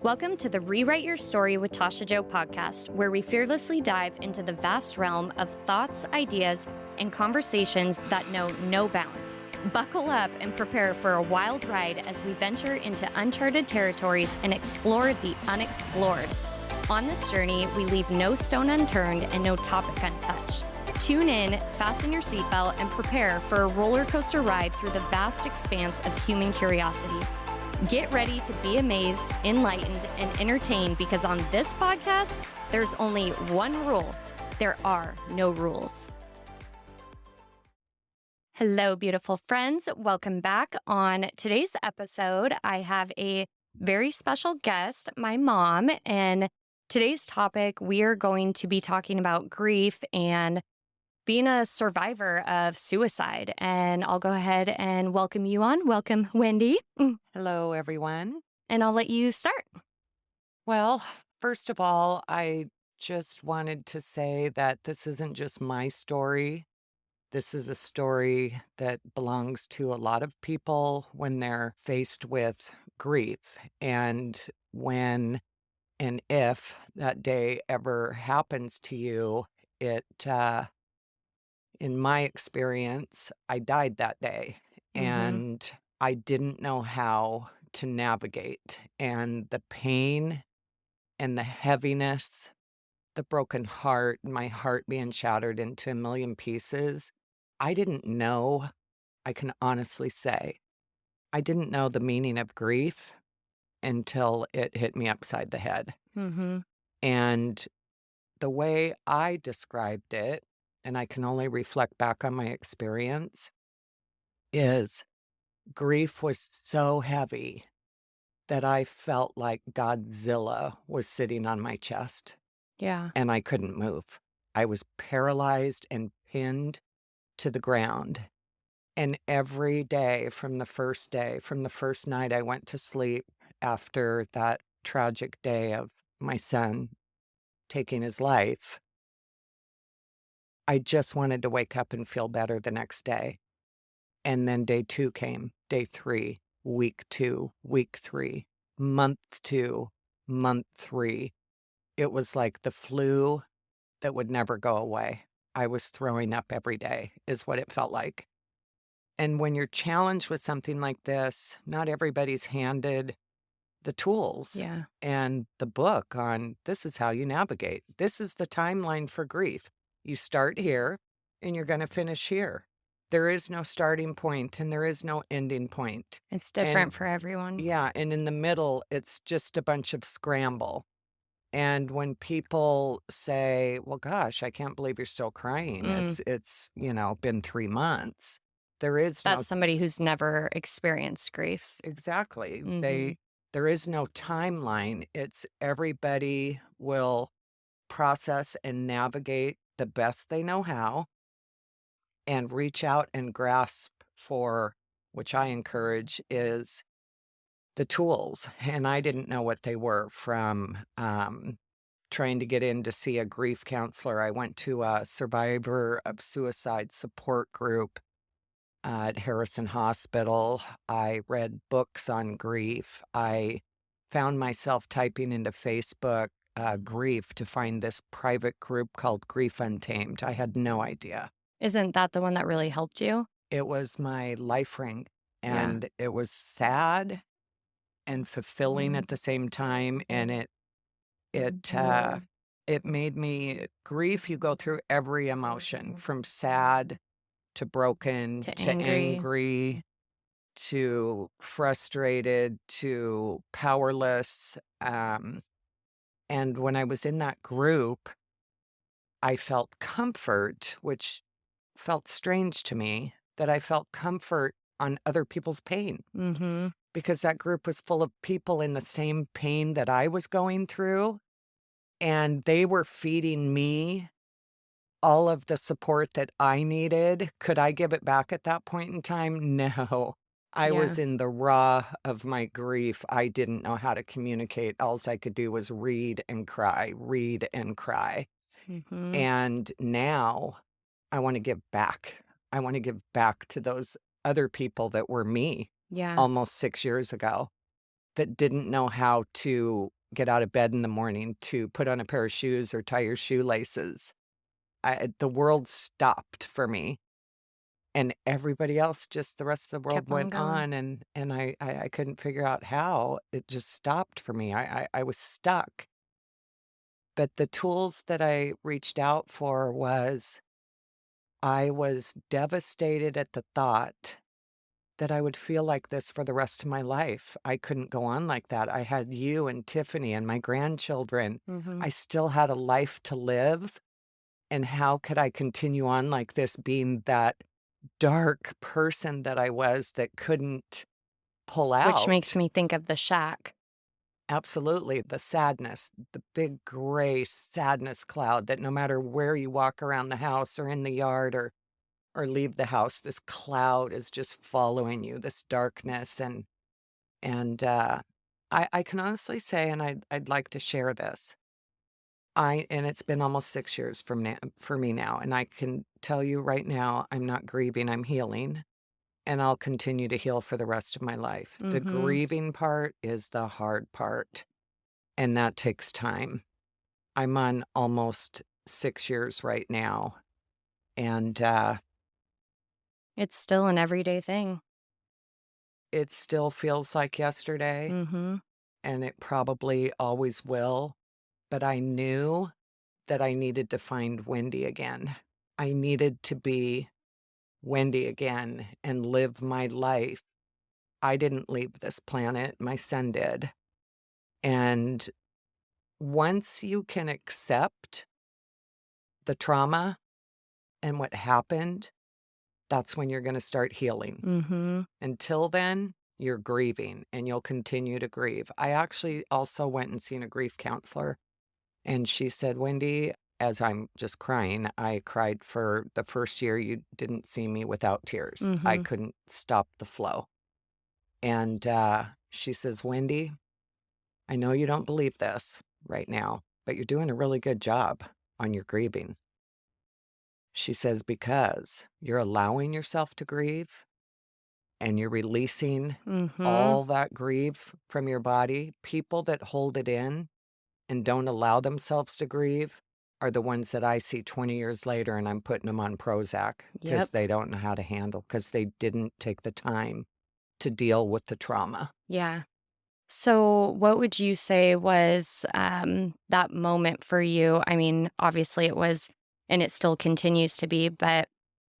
Welcome to the Rewrite Your Story with Tasha Joe podcast, where we fearlessly dive into the vast realm of thoughts, ideas, and conversations that know no bounds. Buckle up and prepare for a wild ride as we venture into uncharted territories and explore the unexplored. On this journey, we leave no stone unturned and no topic untouched. Tune in, fasten your seatbelt, and prepare for a roller coaster ride through the vast expanse of human curiosity. Get ready to be amazed, enlightened, and entertained because on this podcast, there's only one rule. There are no rules. Hello, beautiful friends. Welcome back. On today's episode, I have a very special guest, my mom. And today's topic, we are going to be talking about grief and being a survivor of suicide. And I'll go ahead and welcome you on. Welcome, Wendy. Hello, everyone. And I'll let you start. Well, first of all, I just wanted to say that this isn't just my story. This is a story that belongs to a lot of people when they're faced with grief. And when and if that day ever happens to you, it, in my experience, I died that day Mm-hmm. and I didn't know how to navigate. And the pain and the heaviness, the broken heart, my heart being shattered into a million pieces, I didn't know, I can honestly say, I didn't know the meaning of grief until it hit me upside the head. Mm-hmm. And the way I described it, and I can only reflect back on my experience, is grief was so heavy that I felt like Godzilla was sitting on my chest. Yeah. And I couldn't move. I was paralyzed and pinned to the ground. And every day, from the first night I went to sleep after that tragic day of my son taking his life, I just wanted to wake up and feel better the next day. And then day 2 came, day 3, week 2, week 3, month 2, month 3. It was like the flu that would never go away. I was throwing up every day is what it felt like. And when you're challenged with something like this, not everybody's handed the tools Yeah. and the book on this is how you navigate. This is the timeline for grief. You start here and you're going to finish here. There is no starting point and there is no ending point. It's And different for everyone. yeah, and in the middle, it's just a bunch of scramble. And when people say, "Well, gosh, I can't believe you're still crying. Mm. It's been 3 months." There is no That's somebody who's never experienced grief. exactly. Mm-hmm. There is no timeline. It's everybody will process and navigate the best they know how and reach out and grasp for, which I encourage, is the tools. And I didn't know what they were from, trying to get in to see a grief counselor. I went to a survivor of suicide support group at Harrison Hospital. I read books on grief. I found myself typing into Facebook grief to find this private group called Grief Untamed. I had no idea. Isn't that the one that really helped you? It was my life ring, Yeah. and it was sad and fulfilling at the same time. And it made me grief. You go through every emotion from sad to broken To to angry. angry to frustrated to powerless. And when I was in that group, I felt comfort, which felt strange to me that I felt comfort on other people's pain Mm-hmm. because that group was full of people in the same pain that I was going through. And they were feeding me all of the support that I needed. Could I give it back at that point in time? No. I was Yeah. in the raw of my grief. I didn't know how to communicate. Alls I could do was read and cry, read and cry. Mm-hmm. And now I want to give back. I want to give back to those other people that were me Yeah. almost 6 years ago. that didn't know how to get out of bed in the morning to put on a pair of shoes or tie your shoelaces. The world stopped for me, and everybody else, just the rest of the world Kept on went going. on, and I couldn't figure out how. It just stopped for me. I was stuck. But the tools that I reached out for was I was devastated at the thought that I would feel like this for the rest of my life. I couldn't go on like that. I had you and Tiffany and my grandchildren. Mhm. I still had a life to live, and how could I continue on like this being that dark person that I was that couldn't pull Which makes out? me think of the shack. Absolutely, the sadness, the big gray sadness cloud that no matter where you walk around the house or in the yard or leave the house, this cloud is just following you, this darkness, and I can honestly say, and I'd like to share this. And it's been almost 6 years from now for me now, and I can tell you right now, I'm not grieving, I'm healing, and I'll continue to heal for the rest of my life. The Mhm. grieving part is the hard part, and that takes time. I'm on almost 6 years right now, and It's still an everyday thing. it still feels like yesterday, Mhm. and it probably always will, but I knew that I needed to find Wendy again. I needed to be Wendy again and live my life. I didn't leave this planet, my son did. And once you can accept the trauma and what happened, that's when you're going to start healing. Mhm. Until then, you're grieving and you'll continue to grieve. I actually also went and seen a grief counselor, and she said, Wendy, as I'm just crying, I cried for the first year you didn't see me without tears. I Mhm. couldn't stop the flow. And she says, Wendy, I know you don't believe this right now, but you're doing a really good job on your grieving. She says, because you're allowing yourself to grieve and you're releasing Mhm. all that grief from your body. People that hold it in and don't allow themselves to grieve are the ones that I see 20 years later and I'm putting them on Prozac because Yep. they don't know how to handle, because they didn't take the time to deal with the trauma. Yeah. So, what would you say was that moment for you? I mean, obviously it was, and it still continues to be, but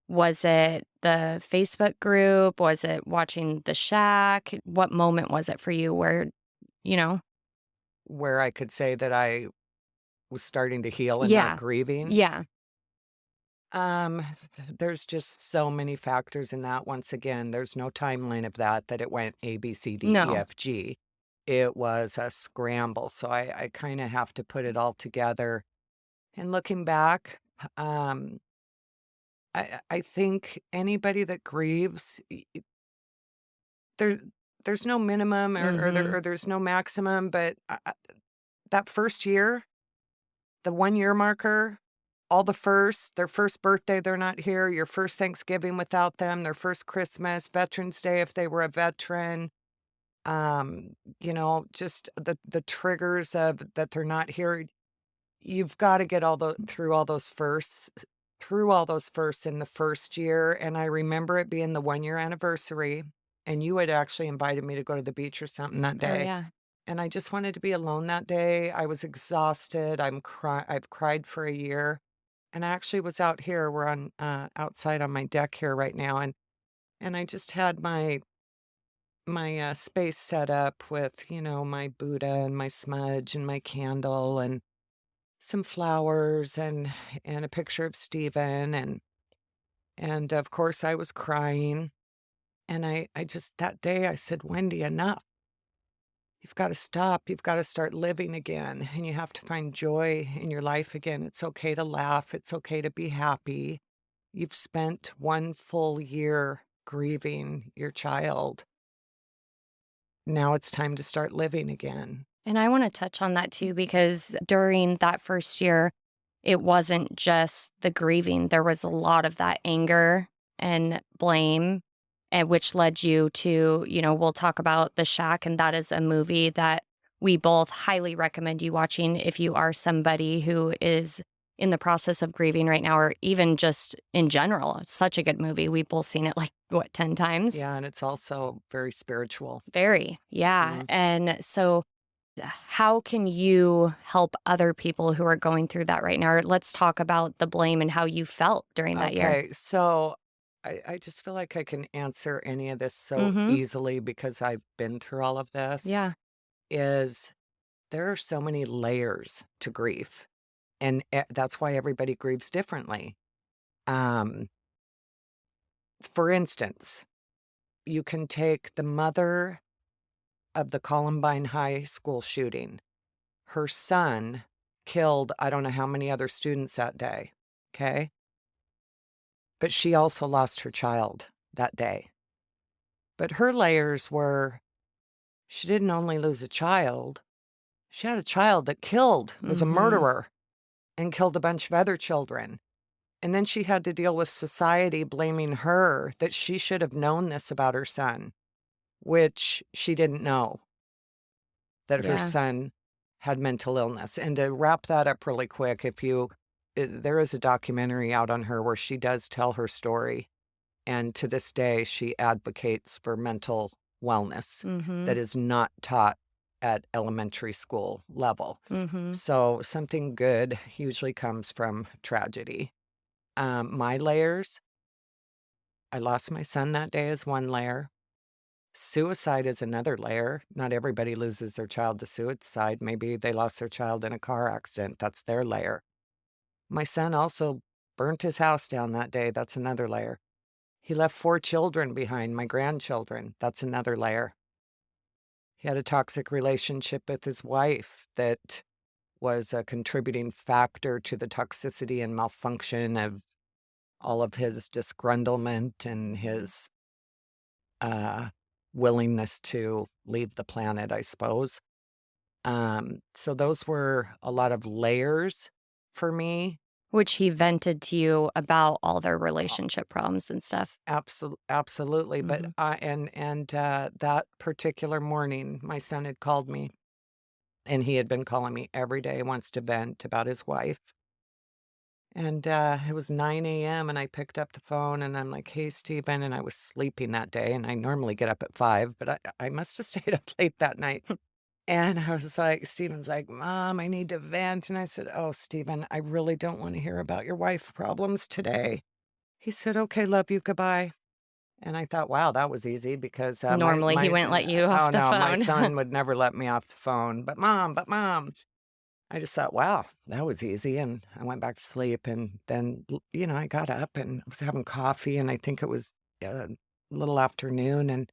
was it the Facebook group? Was it watching The Shack? What moment was it for you where, you know? Where I could say that I was starting to heal and not Yeah. grieving. Yeah. Um, there's just so many factors in that. Once again, there's no timeline of that it went A, B, C, D, E, No. F, G. It was a scramble. So I kind of have to put it all together. And looking back, um, I think anybody that grieves, there there's no minimum Mhm. or there's no maximum, but that first year, the 1 year marker, all the firsts, their first birthday, they're not here, your first Thanksgiving without them, their first Christmas, Veterans Day if they were a veteran, just the triggers of that they're not here. You've gotta get all the through all those firsts in the first year, and I remember it being the 1 year anniversary, and you had actually invited me to go to the beach or something that Oh, day, yeah. and I just wanted to be alone that day. I was exhausted, I've cried for a year, and I actually was out here, we're on, outside on my deck here right now, and I just had my space set up with, my Buddha and my smudge and my candle and some flowers and a picture of Stephen, and of course I was crying, and I just that day I said, "Wendy, enough. You've got to stop. You've got to start living again, and you have to find joy in your life again. It's okay to laugh. It's okay to be happy. You've spent 1 full year grieving your child. Now it's time to start living again." And I want to touch on that too, because during that first year, it wasn't just the grieving. There was a lot of that anger and blame. and which led you to, we'll talk about The Shack, and that is a movie that we both highly recommend you watching if you are somebody who is in the process of grieving right now, or even just in general. It's such a good movie. We've both seen it like, what, 10 times? Yeah, and it's also very spiritual. Very, yeah. Mhm. And so, how can you help other people who are going through that right now? Or let's talk about the blame and how you felt during that year. Okay, so I just feel like I can answer any of this so Mhm. easily because I've been through all of this, Yeah. is there are so many layers to grief, and that's why everybody grieves differently. Um, for instance, you can take the mother of the Columbine High School shooting. Her son killed I don't know how many other students that day, okay? But she also lost her child that day. But her layers were she didn't only lose a child, she had a child that was a Mhm. murderer and killed a bunch of other children. And then she had to deal with society blaming her that she should have known this about her son, which she didn't know that her Yeah. son had mental illness. And to wrap that up really quick, there is a documentary out on her where she does tell her story. And to this day, she advocates for mental wellness that Mhm. is not taught at elementary school level. Mhm. So something good usually comes from tragedy. My layers, I lost my son that day is one layer. Suicide is another layer. Not everybody loses their child to suicide. Maybe they lost their child in a car accident. That's their layer. My son also burnt his house down that day. That's another layer. He left 4 children behind, my grandchildren. That's another layer. He had a toxic relationship with his wife that was a contributing factor to the toxicity and malfunction of all of his disgruntlement and Mhm. his, uh, willingness to leave the planet, I suppose. So those were a lot of layers for me. Which he vented to you about all their relationship problems and stuff. Absolutely, but, Mhm. that particular morning, my son had called me, and he had been calling me every day, wants to vent about his wife, and, it was 9 AM, and I picked up the phone, and I'm like, "Hey, Stephen," and I was sleeping that day, and I normally get up at 5, but I must have stayed up late that night, and I was like Stephen's like, "Mom, I need to vent," and I said, "Oh, Stephen, I really don't wanna hear about your wife problems today." He said, "Okay, love you, goodbye." And I thought, "Wow, that was easy," because, Normally, he wouldn't let you oh, off the no, my phone. son would never let me off the phone, but mom." I just thought, "Wow, that was easy," and I went back to sleep, and then, I got up and was having coffee, and I think it was, a little afternoon, and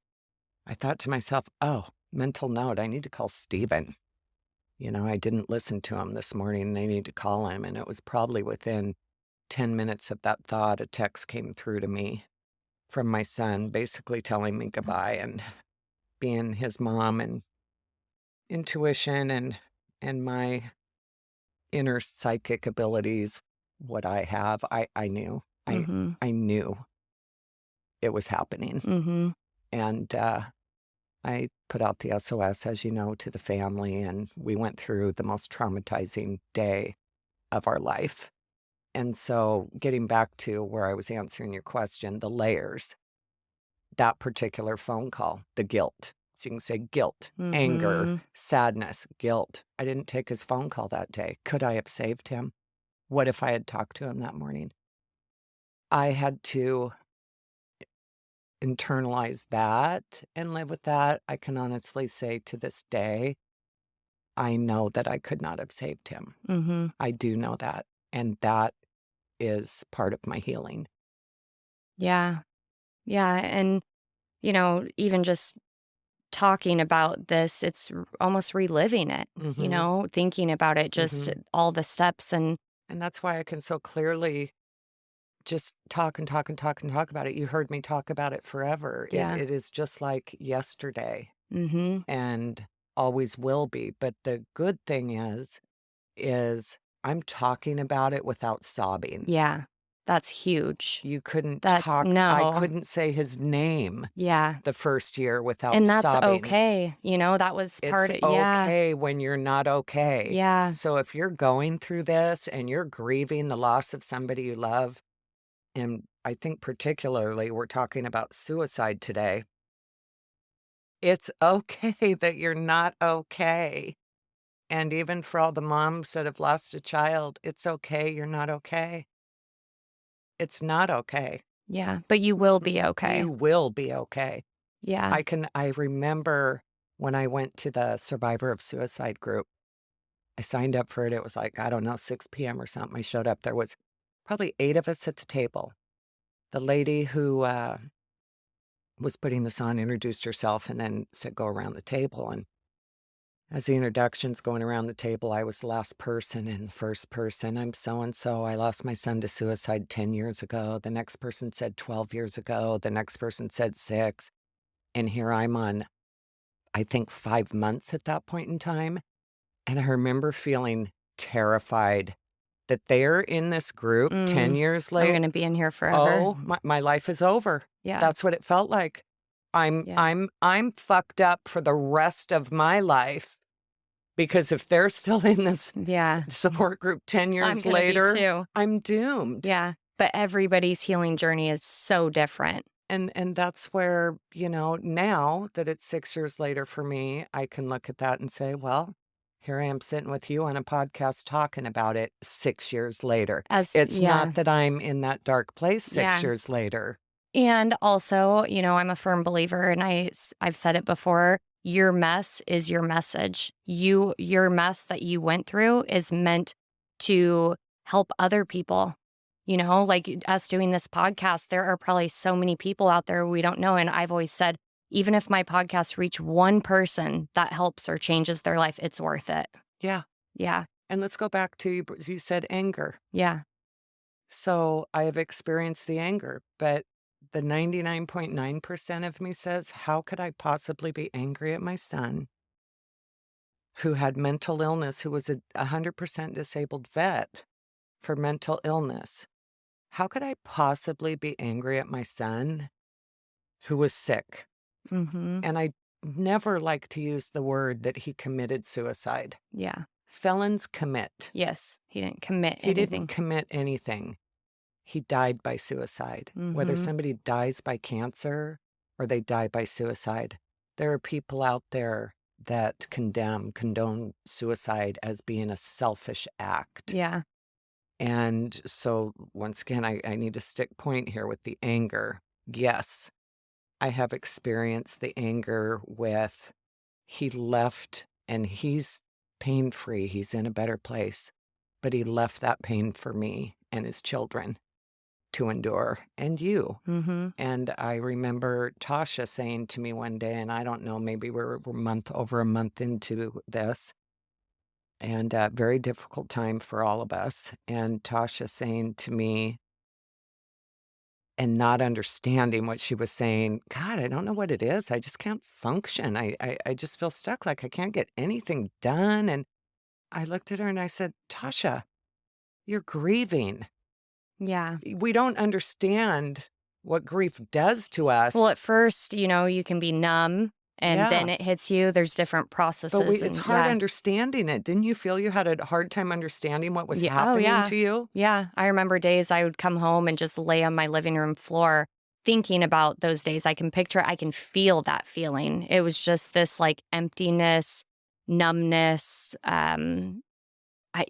I thought to myself, "Oh, mental note, I need to call Steven." I didn't listen to him this morning, and I need to call him, and it was probably within 10 minutes of that thought, a text came through to me from my son basically telling me goodbye and being his mom and intuition and my inner psychic abilities, what I have, I knew. I Mhm. I knew it was happening. Mhm. And I put out the SOS, as you know, to the family, and we went through the most traumatizing day of our life. And so getting back to where I was answering your question, the layers. That particular phone call, the guilt. So you can say guilt, anger, Mhm. sadness, guilt. I didn't take his phone call that day. Could I have saved him? What if I had talked to him that morning? I had to internalize that and live with that. I can honestly say to this day, I know that I could not have saved him. Mhm. I do know that. And that is part of my healing. Yeah. Yeah, and, even just talking about this, it's almost reliving it, Mhm. thinking about it, just Mhm. all the steps and And that's why I can so clearly just talk and talk and talk and talk about it. You heard me talk about it forever. It yeah. it is just like yesterday Mhm. and always will be. But the good thing is I'm talking about it without sobbing. Yeah. That's huge. You couldn't That's talk. I no. couldn't say his name Yeah. the first year without And that's sobbing. okay. That was part It's of yeah. okay when you're not okay. Yeah. So if you're going through this and you're grieving the loss of somebody you love, and I think particularly we're talking about suicide today, it's okay that you're not okay. And even for all the moms that have lost a child, it's okay you're not okay. It's not okay. Yeah. But you will Mm, be okay. you will be okay. Yeah. I remember when I went to the survivor of suicide group, I signed up for it. It was like, I don't know, 6 p.m. or something. I showed up. There was probably 8 of us at the table. The lady who was putting this on introduced herself and then said, go around the table. And as the introduction's going around the table, I was the last person and first person. I'm so and so. I lost my son to suicide 10 years ago. The next person said 12 years ago. The next person said 6. And here I'm on, I think, 5 months at that point in time. And I remember feeling terrified that they're in this group 10 Mm. years I'm later. gonna be in here forever. Oh, my life is over. Yeah. That's what it felt like. I'm Yeah. I'm I'm fucked up for the rest of my life because if they're still in this Yeah. support group 10 I'm years gonna be later, too. I'm doomed. Yeah. But everybody's healing journey is so different. And that's where, now that it's 6 years later for me, I can look at that and say, well, here I am sitting with you on a podcast talking about it 6 years later. It's Yeah. not that I'm in that dark place 6 Yeah. years later. And also, I'm a firm believer and I've said it before, your mess is your message. Your mess that you went through is meant to help other people. Like us doing this podcast, there are probably so many people out there we don't know. And I've always said, even if my podcast reach one person that helps or changes their life, it's worth it. Yeah. Yeah. And let's go back to you said anger. Yeah. So I have experienced the anger, but the 99.9% of me says, how could I possibly be angry at my son who had mental illness, who was a 100% disabled vet for mental illness? How could I possibly be angry at my son who was sick? Mhm. And I never like to use the word that he committed suicide. Yeah. Felons commit. Yes. He didn't commit He didn't anything. commit anything. He died by suicide. Whether Mhm. somebody dies by cancer or they die by suicide, there are people out there that condone suicide as being a selfish act. Yeah. And so, once again, I need to stick point here with the anger. Yes, I have experienced the anger with he left and he's pain free. He's in a better place, but he left that pain for me and his children to endure and you. Mhm. And I remember Tasha saying to me one day, and I don't know, maybe we're over a month into this, and a very difficult time for all of us. And Tasha saying to me, and not understanding what she was saying, God, I don't know what it is. I just can't function. I just feel stuck, like I can't get anything done. And I looked at her and I said, Tasha, you're grieving. Yeah. We don't understand what grief does to Well, us. at first, you can be numb and Yeah. then it hits you. There's different But processes it's and hard yeah. understanding it. Didn't you feel you had a hard time understanding what was Yeah. Oh, happening yeah. to you? Yeah. I remember days I would come home and just lay on my living room floor thinking about those days. I can picture it. I can feel that feeling. It was just this like emptiness, numbness.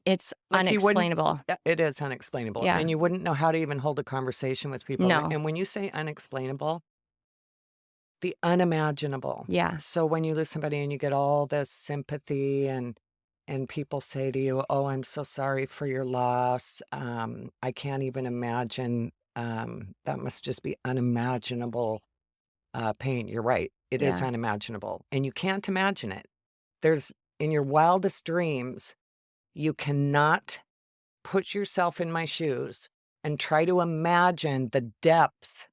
It's Like you wouldn't unexplainable. it is unexplainable, Yeah. and you wouldn't know how to even hold a conversation with people, No. and when you say unexplainable, the unimaginable. Yeah. So when you lose somebody and you get all this sympathy and people say to you, "Oh, I'm so sorry for your loss. I can't even imagine, that must just be unimaginable, pain." You're right. It is Yeah. unimaginable, and you can't imagine it. There's in your wildest dreams, you cannot put yourself in my shoes and try to imagine the depth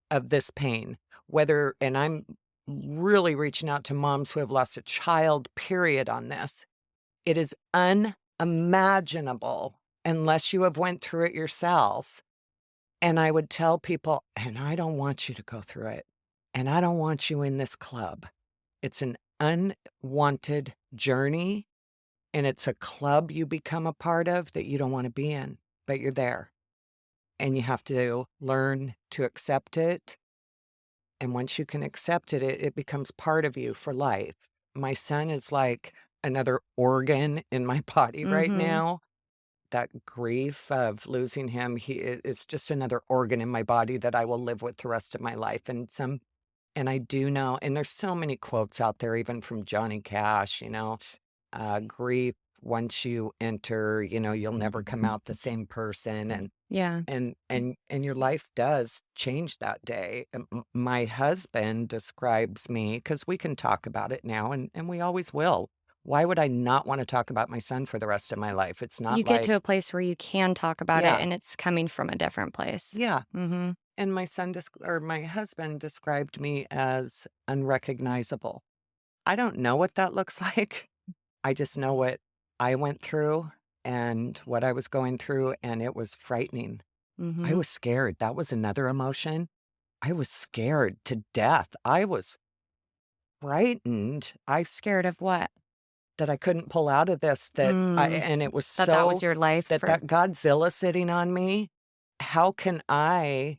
of this pain, whether and I'm really reaching out to moms who have lost a child, period, on this. It is unimaginable unless you have went through it yourself And I would tell people, "And I don't want you to go through it, and I don't want you in this club. It's an unwanted journey, and it's a club you become a part of that you don't wanna be in, but you're there, and you have to learn to accept it, and once you can accept it, it becomes part of you for life." My son is like another organ in my body right Mhm. now. That grief of losing him, he is just another organ in my body that I will live with the rest of my life, and I do know, and there's so many quotes out there, even from Johnny Cash, grief, once you enter, you'll never come out the same person, Yeah. and your life does change that day. My husband describes me, because we can talk about it now, and we always will. Why would I not wanna talk about my son for the rest of my life? It's You not get to a like place where you can talk about it yeah, and it's coming from a different place. yeah, Mhm. and my husband described me as unrecognizable. I don't know what that looks like. I just know what I went through and what I was going through, and it was frightening. I Mhm. was scared. That was another emotion. I was scared to death. I was frightened. Scared of what? That I couldn't pull out of this, Mm. and it was That was so your life for that Godzilla sitting on me, how can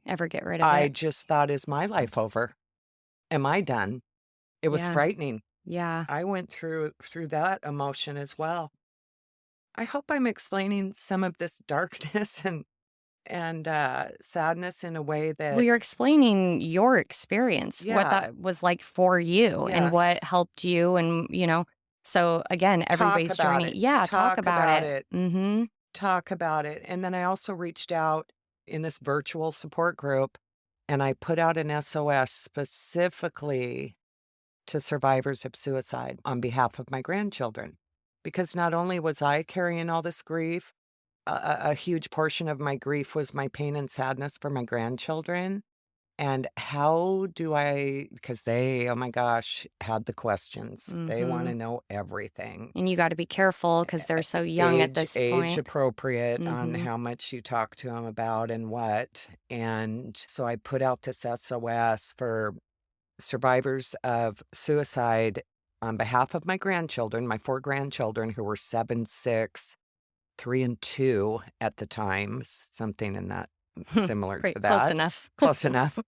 ever get rid of I it. just thought, "Is my life over? Am I done?" It was Yeah. frightening. Yeah. I went through that emotion as well. I hope I'm explaining some of this darkness and sadness in a way Well, that you're explaining your experience, what yeah, that was like for you and yes. what helped you and so again, Talk everybody's about journey. it. Yeah, talk Talk about about it. it. Mhm. Talk about it. And then I also reached out in this virtual support group, and I put out an SOS specifically to survivors of suicide on behalf of my grandchildren. Because not only was I carrying all this grief, a huge portion of my grief was my pain and sadness for my grandchildren. And how do I, because they, oh my gosh, had the questions. They want to Mhm. know everything. And you gotta be careful because 'cause they're so young at this Age point. appropriate on Mhm. how much you talk to them about and what. And so I put out this SOS for survivors of suicide on behalf of my grandchildren, my 4 grandchildren who were 7, 6, 3, and 2 at the time, something in that similar to Great, close that, enough. close enough.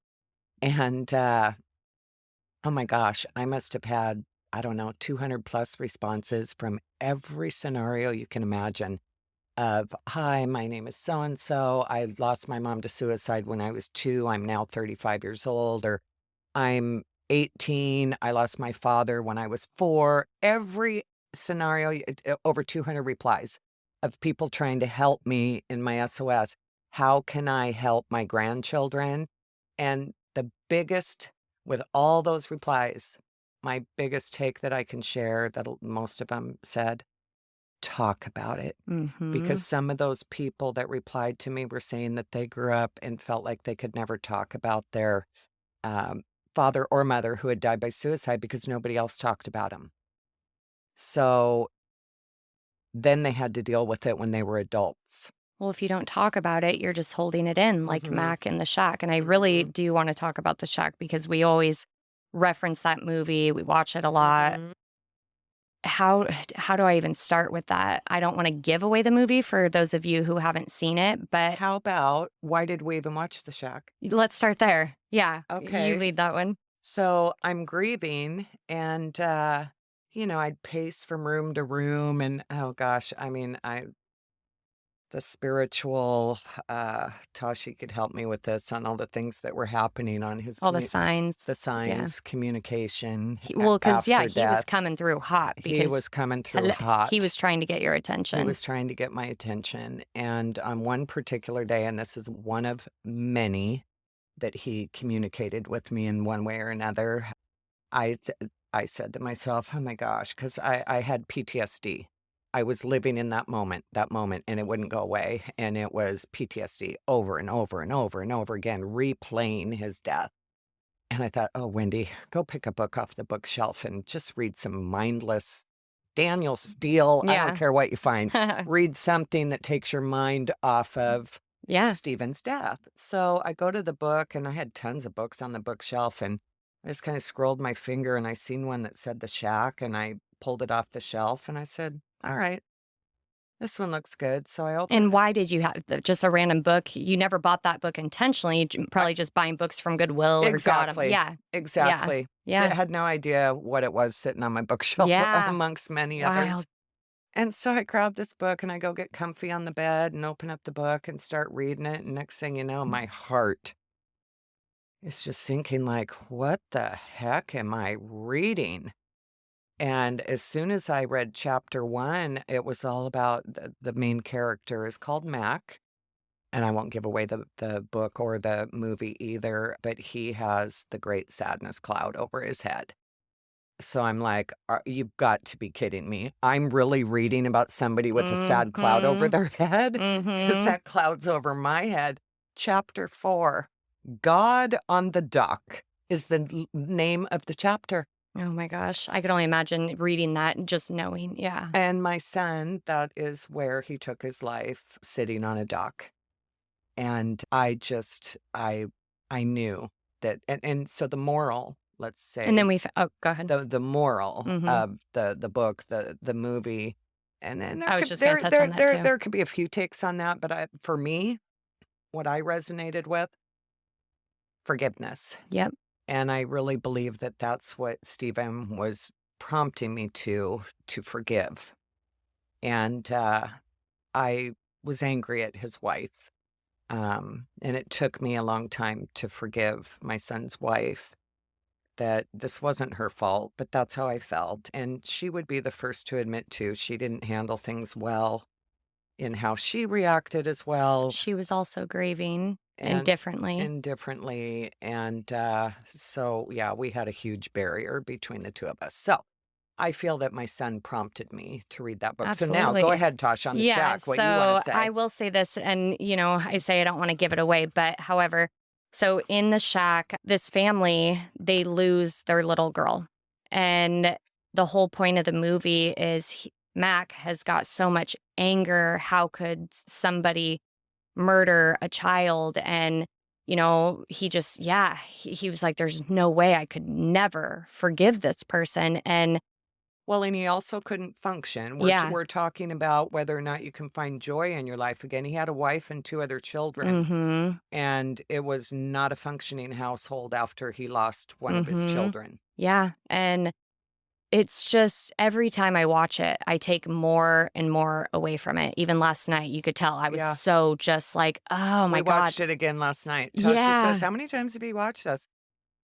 And, oh my gosh, I must have had, I don't know, 200 plus responses from every scenario you can imagine of, "Hi, my name is so and so. I lost my mom to suicide when I was 2. I'm now 35 years old," or "I'm 18. I lost my father when I was 4." Every scenario, over 200 replies of people trying to help me in my SOS. How can I help my grandchildren? And the biggest, with all those replies, my biggest take that I can share that most of them said, talk about it. Because Mhm. some of those people that replied to me were saying that they grew up and felt like they could never talk about their um, father or mother who had died by suicide because nobody else talked about him. So then they had to deal with it when they were adults. Well, if you don't talk about it, you're just holding it in like Mhm, Mac in The Shack, and I really mhm, do wanna talk about The Shack because we always reference that movie, we watch it a lot. mhm. How do I even start with that? I don't wanna give away the movie for those of you who haven't seen it, but How about why did we even watch The Shack? let's start there. Yeah, you Okay, lead that one. so I'm grieving and, I'd pace from room to room and oh gosh, I mean, the spiritual, Tashi could help me with this on all the things that were happening on his All the the signs, yeah. signs, communication Well, because yeah, after he was death. coming through hot He because was coming through hel he was hot. trying to get your He attention. was trying to get my attention, and on one particular day, and this is one of many that he communicated with me in one way or another, I s I said to myself, "Oh my gosh," 'cause I had PTSD. I was living in that moment, and it wouldn't go away, and it was PTSD over and over and over and over again, replaying his death, and I thought, "Oh, Wendy, go pick a book off the bookshelf and just read some mindless Daniel Steele, I don't Yeah. care what you find. Read something that takes your mind off of Yeah. Stephen's death. So I go to the book, and I had tons of books on the bookshelf, and I just kind of scrolled my finger and I seen one that said The Shack, and I pulled it off the shelf and I said, all right, this one looks good. So I opened And why did you have just a random book? You never bought that book intentionally, I, probably just buying books from Goodwill or got them. exactly, Yeah. Yeah. exactly. I Yeah. had no idea what it was sitting on my bookshelf Yeah. amongst many others. Wild. And so I grab this book and I go get comfy on the bed and open up the book and start reading it. And next thing you know, my heart is just sinking like, what the heck am I reading? And as soon as I read chapter 1, it was all about the main character is called Mac, and I won't give away the book or the movie either, but he has the great sadness cloud over his head. So I'm like, "You've got to be kidding me. I'm really reading about somebody with a sad cloud over Mhm. their head? Because Mhm. that cloud's over my head." Chapter 4, God on the Dock is the name of the chapter. Oh my gosh. I could only imagine reading that and just knowing. Yeah. And my son, that is where he took his life, sitting on a dock. And I knew that, and so the moral, let's And then say, oh, go ahead. the moral Mhm. of the book, the movie, and there I was could just gonna touch on that too. there could be a few takes on that, but for me, what I resonated with, forgiveness. Yep. And I really believe that that's what Stephen was prompting me to forgive. And I was angry at his wife. And it took me a long time to forgive my son's wife, that this wasn't her fault, but that's how I felt. And she would be the first to admit too, she didn't handle things well in how she reacted as well, She was also grieving and and differently. indifferently. And so, yeah, we had a huge barrier between the two of us. So I feel that my son prompted me to read that book. So now go Absolutely. ahead, Tosh, on the Yeah, shack, what you want to so I say. will say this, and I say I don't want to give it away, but however, so in the shack, this family, they lose their little girl. And the whole point of the movie is Mac has got so much anger. How could somebody murder a child? And, he just, yeah, he was like, there's no way I could never forgive this person. And Well, and he also couldn't function. yeah, We're talking about whether or not you can find joy in your life again. He had a wife and 2 other children, mm-hmm. and it was not a functioning household after he lost one of his Mhm. children. Yeah, and it's just every time I watch it, I take more and more away from it. Even last night, you could tell I was Yeah. so just like, "Oh my We god." watched it again last night. Tasha says, Yeah. "How many times have you watched us?"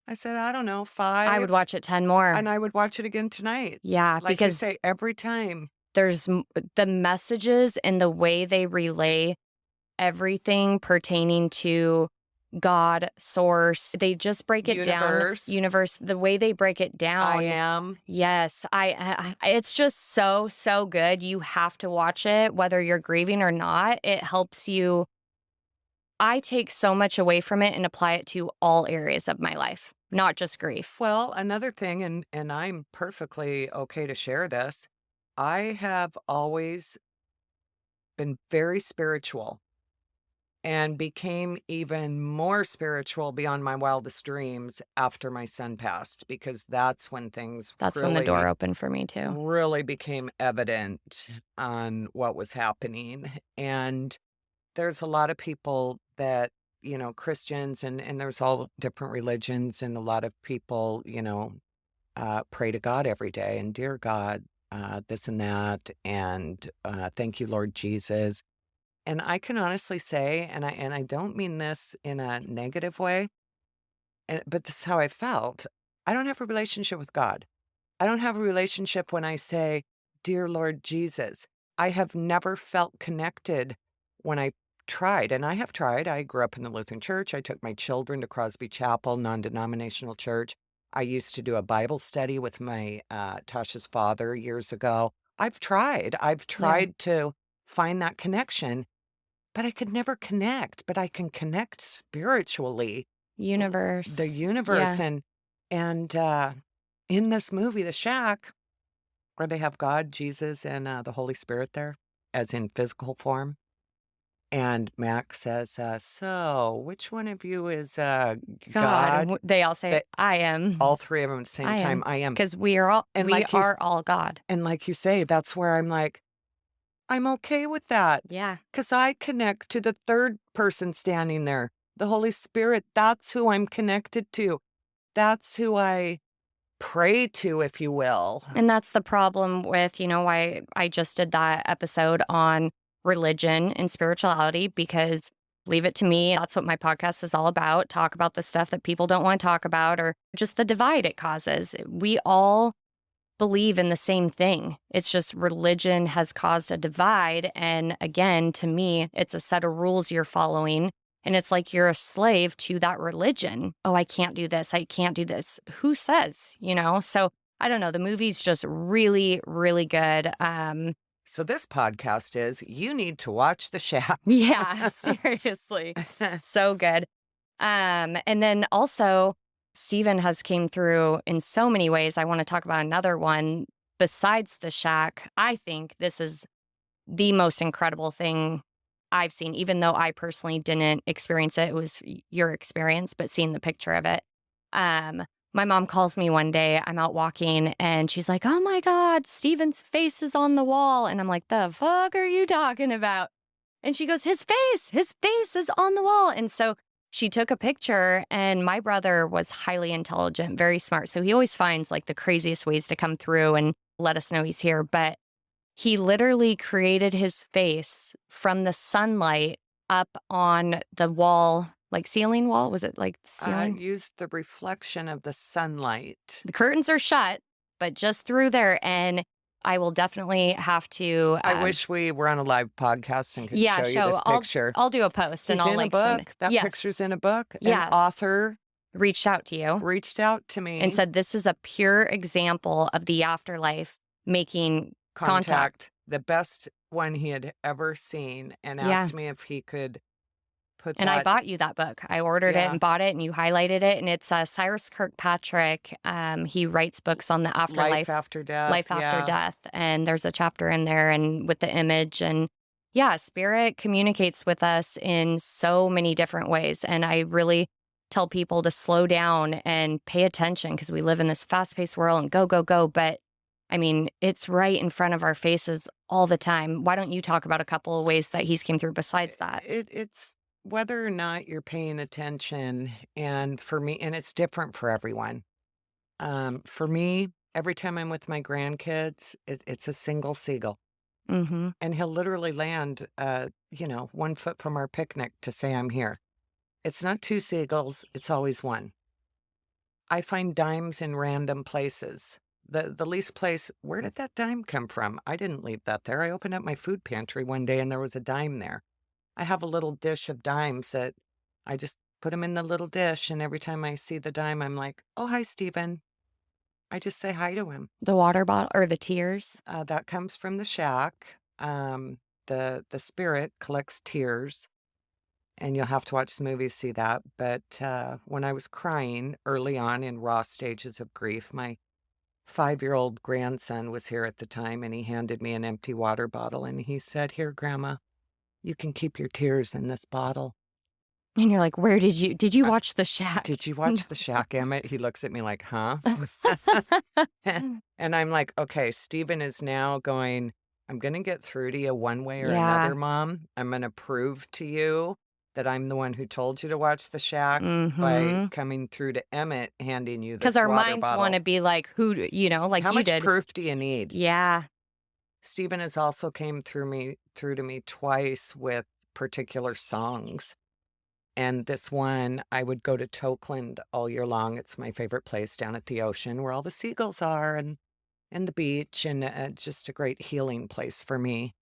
I said, "I don't know, I would 5." watch it 10 more. And I would watch it again tonight. Yeah, Like you because say, every time. there's the messages and the way they relay everything pertaining to God, source. They just break it down, Universe, universe, the way they break it I down. am. Yes, it's just so, so good. You have to watch it whether you're grieving or not. It helps you. I take so much away from it and apply it to all areas of my life, not just grief. Well, another thing, and I'm perfectly okay to share this, I have always been very spiritual and became even more spiritual beyond my wildest dreams after my son passed, because that's when things That's when the door really, opened for me too. really became evident on what was happening. And there's a lot of people that, Christians, and there's all different religions, and a lot of people, pray to God every day and, dear God, this and that, and thank you, Lord Jesus. And I can honestly say, and I don't mean this in a negative way, but this is how I felt. I don't have a relationship with God. I don't have a relationship when I say, dear Lord Jesus. I have never felt connected when I tried, and I have tried. I grew up in the Lutheran church. I took my children to Crosby Chapel, non-denominational church. I used to do a Bible study with my Tasha's father years ago. I've tried. I've Yeah. tried to find that connection, but I could never connect, but I can connect spiritually, the Universe. universe. Yeah. And in this movie, The Shack, where they have God, Jesus, and the Holy Spirit there, as in physical form, And Max says, "So, which one of you is, God, God?" they all say, That "I am. all 3 of them at the same I time, am," "I am." because we are all And we like you s are all God. and like you say, that's where I'm like, "I'm okay with that, Yeah. because I connect to the 3rd person standing there, the Holy Spirit. That's who I'm connected to. That's who I pray to, if you will." And that's the problem with, why I just did that episode on religion and spirituality, because leave it to me. That's what my podcast is all about. Talk about the stuff that people don't want to talk about or just the divide it causes. We all believe in the same thing. It's just religion has caused a divide. And again, to me, it's a set of rules you're following. And it's like you're a slave to that religion. Oh, I can't do this. I can't do this. Who says, So I don't know. The movie's just really, really good. So this podcast is, you need to watch The Shack. Yeah, seriously. So good. And then also, Steven has came through in so many ways. I want to talk about another one besides the shack. I think this is the most incredible thing I've seen, even though I personally didn't experience it. It was your experience, but seeing the picture of it. Um, my mom calls me one day. I'm out walking and she's like, "Oh my God, Steven's face is on the wall." And I'm like, "The fuck are you talking about?" And she goes, his face is on the wall. And so she took a picture, and my brother was highly intelligent, very smart. So he always finds like the craziest ways to come through and let us know he's here. But he literally created his face from the sunlight up on the wall, like ceiling wall. Was it like the ceiling? Use the reflection of the sunlight. The curtains are shut, but just through there. And I will definitely have to, I wish we were on a live podcast and could yeah, show you show. this picture. I'll do a post and He's I'll in a like send it. book. That Yes. picture's in a book. An Yeah. author Reached out to you reached out to and me. said, "This is a pure example of the afterlife making contact." The best one he had ever seen, and Yeah. asked me if he could put And I that. bought you that book. I ordered it Yeah. and bought it, and you highlighted it. And it's Cyrus Kirkpatrick. He writes books on the Life afterlife, after death. life after Yeah. death. And there's a chapter in there and with the image. And yeah, spirit communicates with us in so many different ways. And I really tell people to slow down and pay attention, because we live in this fast paced world and go, go, go. But I mean, it's right in front of our faces all the time. Why don't you talk about a couple of ways that he's came through besides that? It's whether or not you're paying attention, and for me, and it's different for everyone. For me, every time I'm with my grandkids, it's a single seagull, Mm-hmm. and he'll literally land, 1 foot from our picnic to say I'm here. It's not 2 seagulls, it's always 1. I find dimes in random places. The least place, where did that dime come from? I didn't leave that there. I opened up my food pantry one day and there was a dime there. I have a little dish of dimes that I just put them in the little dish, and every time I see the dime, I'm like, "Oh, hi, Steven." I just say hi to him. The water bottle or the tears? That comes from the shack. The spirit collects tears, and you'll have to watch the movie to see that. But when I was crying early on in raw stages of grief, my 5-year-old grandson was here at the time, and he handed me an empty water bottle, and he said, "Here, Grandma, you can keep your tears in this bottle." And you're like, "Where did you Uh, watch The Shack?" Did you watch The Shack, Emmett? He looks at me like, huh? And I'm like, okay, Steven is now going, I'm going to get through to you one way or Yeah. another, Mom. I'm going to prove to you that I'm the one who told you to watch The Shack by Mhm. coming through to Emmett handing you Because this our water minds bottle. wanna be like, like How you much did. proof do you need? Yeah. Steven has also came through to me twice with particular songs. And this one, I would go to Tokeland all year long. It's my favorite place down at the ocean where all the seagulls are, and the beach, and it's just a great healing place for me.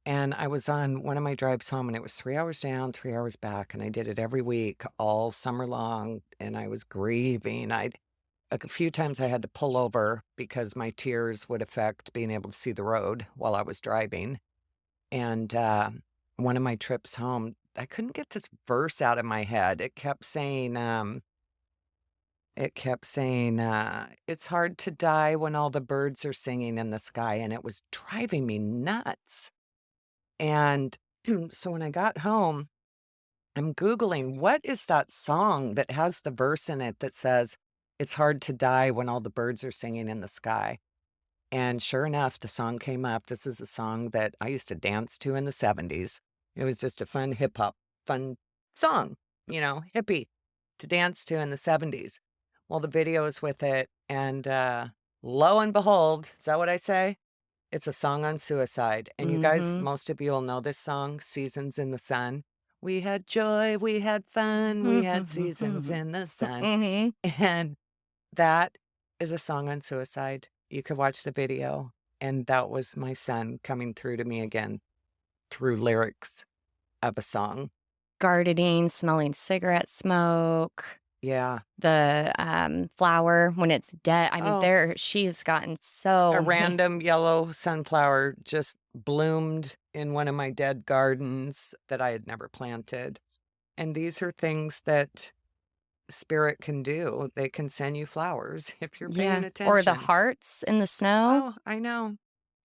And I was on one of my drives home, and it was 3 hours down, 3 hours back, and I did it every week all summer long, and I was grieving. A few times I had to pull over because my tears would affect being able to see the road while I was driving. And, one of my trips home, I couldn't get this verse out of my head. "It's hard to die when all the birds are singing in the sky," and it was driving me nuts. And So when I got home, I'm Googling, what is that song that has the verse in it that says, "It's hard to die when all the birds are singing in the sky"? And sure enough, the song came up. This is a song that I used to dance to in the '70s. It was just a fun hip hop, fun song, hippie to dance to in the '70s. Well, the video is with it. And lo and behold, is that what I say? It's a song on suicide. And you guys, Mhm. most of you will know this song, Seasons in the Sun. We had joy, we had fun, we had seasons Mhm. in the sun. And that is a song on suicide. You could watch the video, and that was my son coming through to me again through lyrics of a song. Gardening, smelling cigarette smoke, Yeah. the, flower when it's dead. I mean, Oh, she's gotten a so many. random yellow sunflower just bloomed in one of my dead gardens that I had never planted. And these are things that spirit can do. They can send you flowers if you're paying Yeah, or the attention. hearts in the snow. Oh, I know.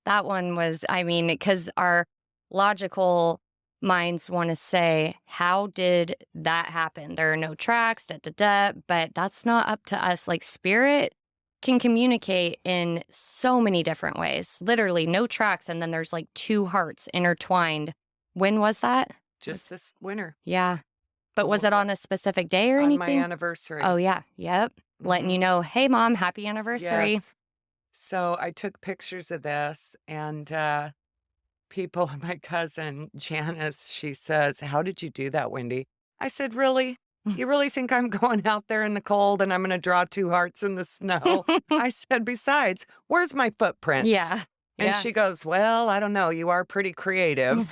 That one was, I mean, because our logical minds wanna say, "How did that happen? There are no tracks, da, da, da," but that's not up to us. Like, spirit can communicate in so many different ways. Literally, no tracks, and then there's, like, 2 hearts intertwined. When was that? Just Was this winter. Yeah, but was W- it uh, on a specific day or On my anything? Oh, anniversary. yeah, yep, letting you Mhm. know, "Hey, mom, happy anniversary." Yes. So I took pictures of this and, people my cousin Janice, she says, "How did you do that, Wendy?" I said, "Really? You really think I'm going out there in the cold and I'm gonna draw 2 hearts in the snow?" I said, "Besides, where's my footprints?" Yeah, And yeah. she goes, "Well, I don't know, you are pretty creative."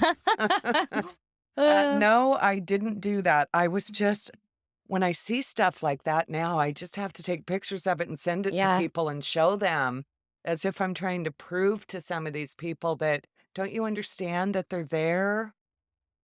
Uh, No, I didn't do that. I was just when I see stuff like that now, I just have to take pictures of it and send it to yeah, people and show them as if I'm trying to prove to some of these people that, "Don't you understand that they're there?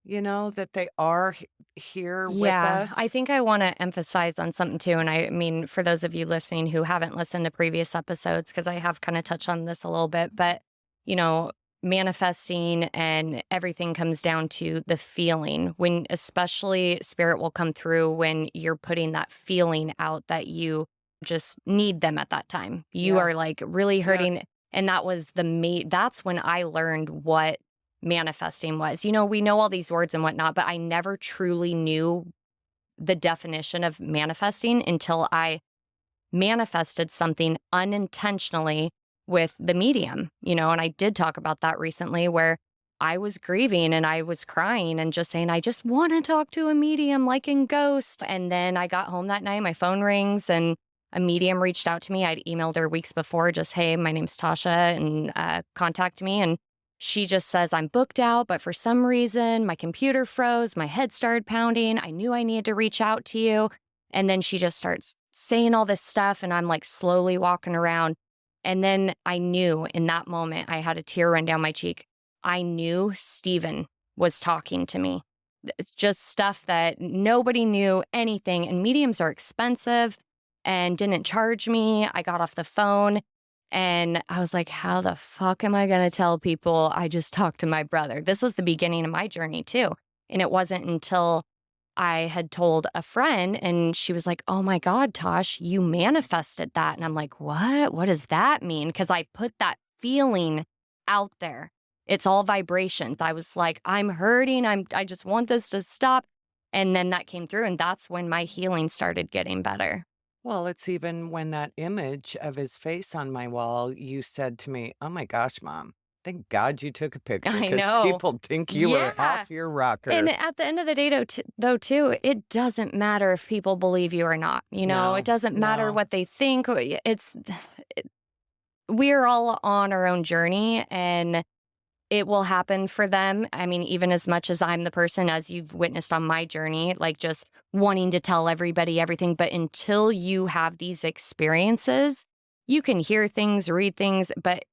That they are here with yeah. I us?" think I want to emphasize on something too. And I mean, for those of you listening who haven't listened to previous episodes, because I have kind of touched on this a little bit, but, you know, manifesting and everything comes down to the feeling when, especially spirit will come through when you're putting that feeling out that you just need them at that time. You Yeah. are like really Yes. hurting. And that was that's when I learned what manifesting was. We know all these words and whatnot, but I never truly knew the definition of manifesting until I manifested something unintentionally with the medium, and I did talk about that recently where I was grieving and I was crying and just saying, I just want to talk to a medium like in Ghost. And then I got home that night, my phone rings and a medium reached out to me. I'd emailed her weeks before, just, hey, my name's Tasha, and contact me. And she just says, I'm booked out, but for some reason, my computer froze, my head started pounding. I knew I needed to reach out to you. And then she just starts saying all this stuff, and I'm like slowly walking around. And then I knew in that moment, I had a tear run down my cheek. I knew Steven was talking to me. It's just stuff that nobody knew anything. And mediums are expensive and didn't charge me. I got off the phone and I was like, how the fuck am I going to tell people I just talked to my brother? This was the beginning of my journey too. And it wasn't until I had told a friend and she was like, oh my God, Tosh, you manifested that. And I'm like, what? What does that mean? Because I put that feeling out there. It's all vibrations. I was like, I'm hurting. I just want this to stop. And then that came through. And that's when my healing started getting better. Well, it's even when that image of his face on my wall, you said to me, "Oh my gosh, mom, thank God you took a picture I because know. people think you were Yeah. off your And rocker." at the end of the day, though, too, it doesn't matter if people believe you or not. It No, doesn't matter no. what they think. We're all on our own journey and it will happen for them. I mean, even as much as I'm the person, as you've witnessed on my journey, like just wanting to tell everybody everything. But until you have these experiences, you can hear things, read things, but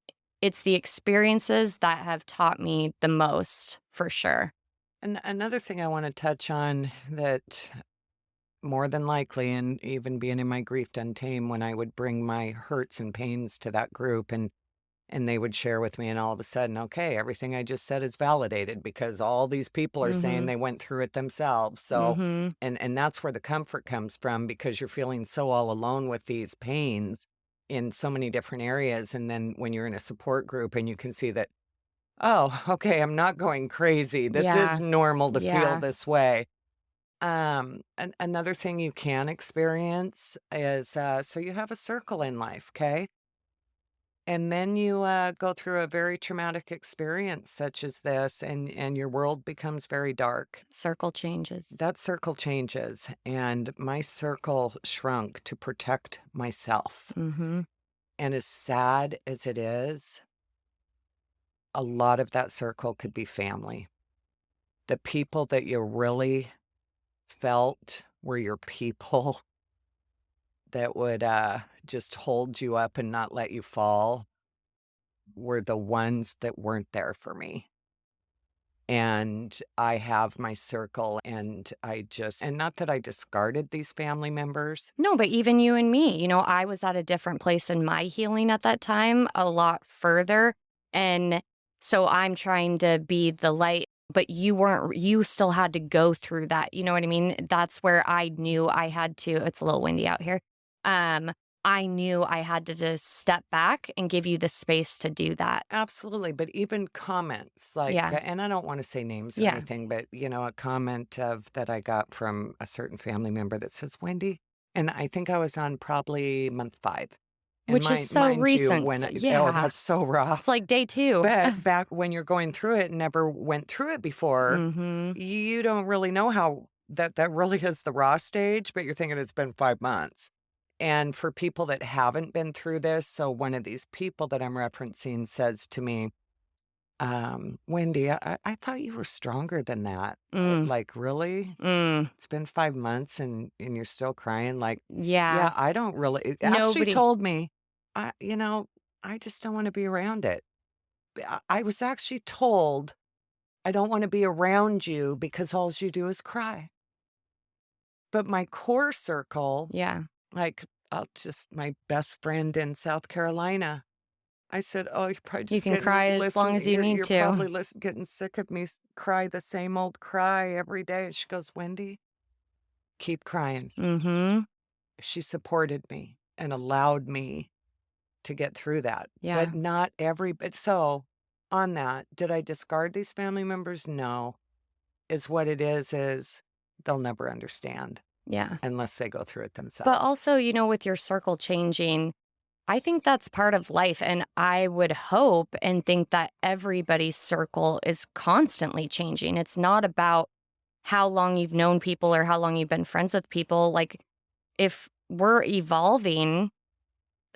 it's the experiences that have taught me the most for sure. And another thing I want to touch on that more than likely, and even being in my grief done tame, when I would bring my hurts and pains to that group, and and they would share with me, and all of a sudden, okay, everything I just said is validated because all these people are saying Mhm. they went through it themselves. So, Mhm. and that's where the comfort comes from because you're feeling so all alone with these pains in so many different areas. And then when you're in a support group and you can see that, oh, okay, I'm not going crazy. This is Yeah. normal to feel Yeah. this way. Another thing you can experience is so you have a circle in life, okay? And then you go through a very traumatic experience such as this, and your world becomes very dark. Circle changes. That circle changes, and my circle shrunk to protect myself. Mhm. And as sad as it is, a lot of that circle could be family. The people that you really felt were your people that would just hold you up and not let you fall were the ones that weren't there for me. And I have my circle, and I just, and not that I discarded these family members. No, but even you and me, I was at a different place in my healing at that time, a lot further. And so I'm trying to be the light, but you still had to go through that. You know what I mean? That's where I knew I had to, it's a little windy out here. Um, I knew I had to just step back and give you the space to do that. Absolutely, but even comments like, Yeah. and I don't want to say names or Yeah. anything, but a comment of that I got from a certain family member that says, "Wendy," and I think I was on probably month 5. And Which is mind so mind you, recent. when oh, Yeah. that's so It's rough. like day two. But back when you're going through it and never went through it before, Mm-hmm. you don't really know how that really is the raw stage, but you're thinking it's been 5 months. And for people that haven't been through this, so one of these people that I'm referencing says to me, "Wendy, I thought you were stronger than that." Mm. Like, "Really? Mm. It's been 5 months and you're still crying?" Like, Yeah. "Yeah, I don't really." It actually Nobody. told me, "I I just don't wanna be around it." I was actually told, "I don't wanna be around you because all you do is cry." But my core circle, Yeah. like, just my best friend in South Carolina, I said, "Oh, you're probably You just can getting cry as long as you need you're to. probably getting sick of me cry the same old cry every day." And she goes, "Wendy, keep crying." Mhm. She supported me and allowed me to get through that. But Yeah. not every but so on that, did I discard these family members? No. Is what it is they'll never understand Yeah. unless they go through it But themselves. also, with your circle changing, I think that's part of life, and I would hope and think that everybody's circle is constantly changing. It's not about how long you've known people or how long you've been friends with people. Like, if we're evolving,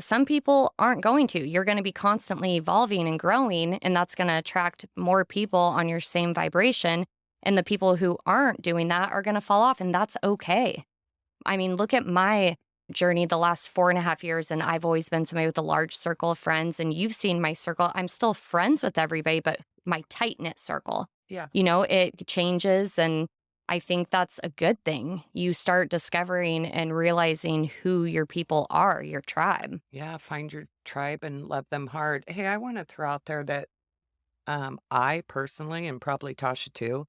some people aren't going to. You're going to be constantly evolving and growing, and that's going to attract more people on your same vibration. And the people who aren't doing that are going to fall off, and that's okay. I mean, look at my journey the last 4.5 years, and I've always been somebody with a large circle of friends. And you've seen my circle. I'm still friends with everybody, but my tight knit circle, Yeah. it changes. And I think that's a good thing. You start discovering and realizing who your people are, your tribe. Yeah, find your tribe and love them hard. Hey, I wanna throw out there that, I personally, and probably Tasha too,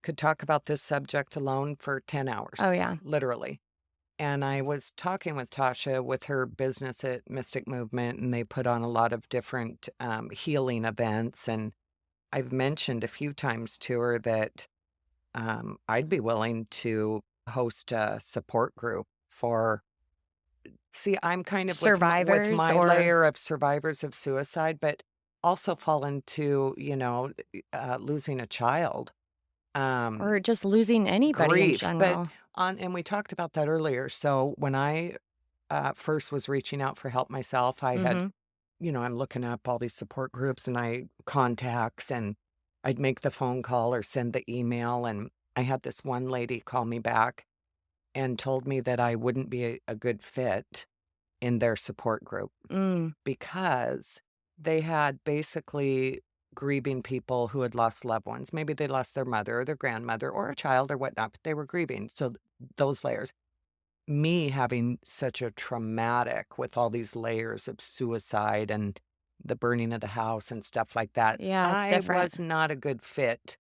could talk about this subject alone for 10 Oh, hours, yeah. literally. And I was talking with Tasha with her business at Mystic Movement, and they put on a lot of different, healing events, and I've mentioned a few times to her that, I'd be willing to host a support group for. See, I'm kind of with Survivors my or layer of survivors of suicide, but also fall into, losing a child, um, just losing anybody in grief, but general. and we talked about that earlier. So when I, first was reaching out for help myself, I had, Mhm. I'm looking up all these support groups and I contacts, and I'd make the phone call or send the email, and I had this one lady call me back and told me that I wouldn't be a good fit in their support group Mm. because they had basically grieving people who had lost loved ones. Maybe they lost their mother or their grandmother or a child or whatnot, but they were grieving. So those layers. Me having such a traumatic with all these layers of suicide and the burning of the house and stuff like that. Yeah, it's I different. was not a good fit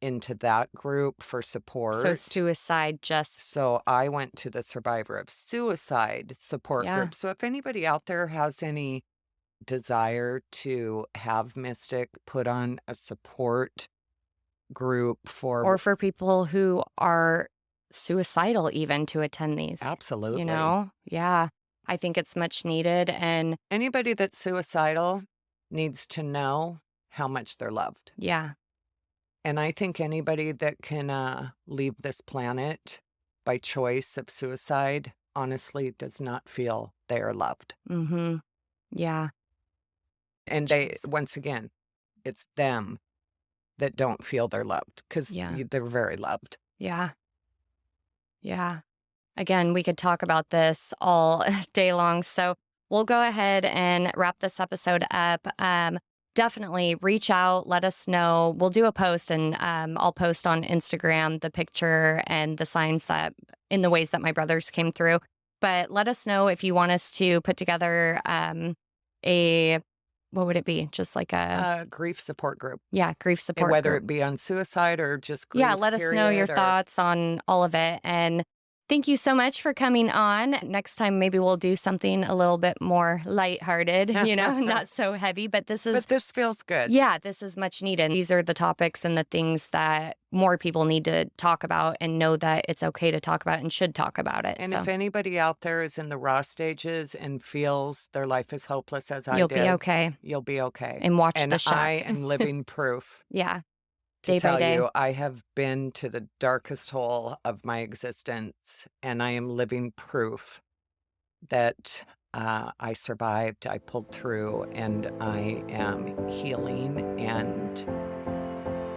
into that group for So support. suicide just So I went to the survivor of suicide support yeah. group. So if anybody out there has any desire to have Mystic put on a support group for Or for people who are suicidal even to attend these, you absolutely. know? Yeah. I think it's much needed and Anybody that's suicidal needs to know how much they're loved. yeah. And I think anybody that can leave this planet by choice of suicide honestly does not feel they are loved. Mhm. Yeah. And they, Jeez. once again, it's them that don't feel they're loved because Yeah. they're very loved. Yeah. Yeah. Again, we could talk about this all day long. So we'll go ahead and wrap this episode up. Definitely reach out, let us know. We'll do a post and I'll post on Instagram the picture and the signs that in the ways that my brothers came through. But let us know if you want us to put together a, what would it be? Just like a, Grief support group, yeah, grief and support whether group. it be on suicide or just Yeah, grief, let us know your period, or thoughts on all of it. And thank you so much for coming on. Next time, maybe we'll do something a little bit more lighthearted, not so heavy. But this is, but this feels good. yeah, this is much needed. These are the topics and the things that more people need to talk about and know that it's okay to talk about and should talk about it. And So if anybody out there is in the raw stages and feels their life is hopeless as I you'll be did, okay you'll be okay. and watch And the I shot. am living proof Yeah, to day by tell day. you I have been to the darkest hole of my existence, and I am living proof that I survived, I pulled through, and I am healing and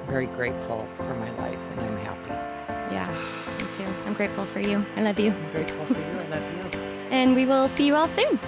very grateful for my life, and I'm happy. Yeah, me too. I'm grateful for you. I love you. I'm grateful for you. I love you. And we will see you all soon.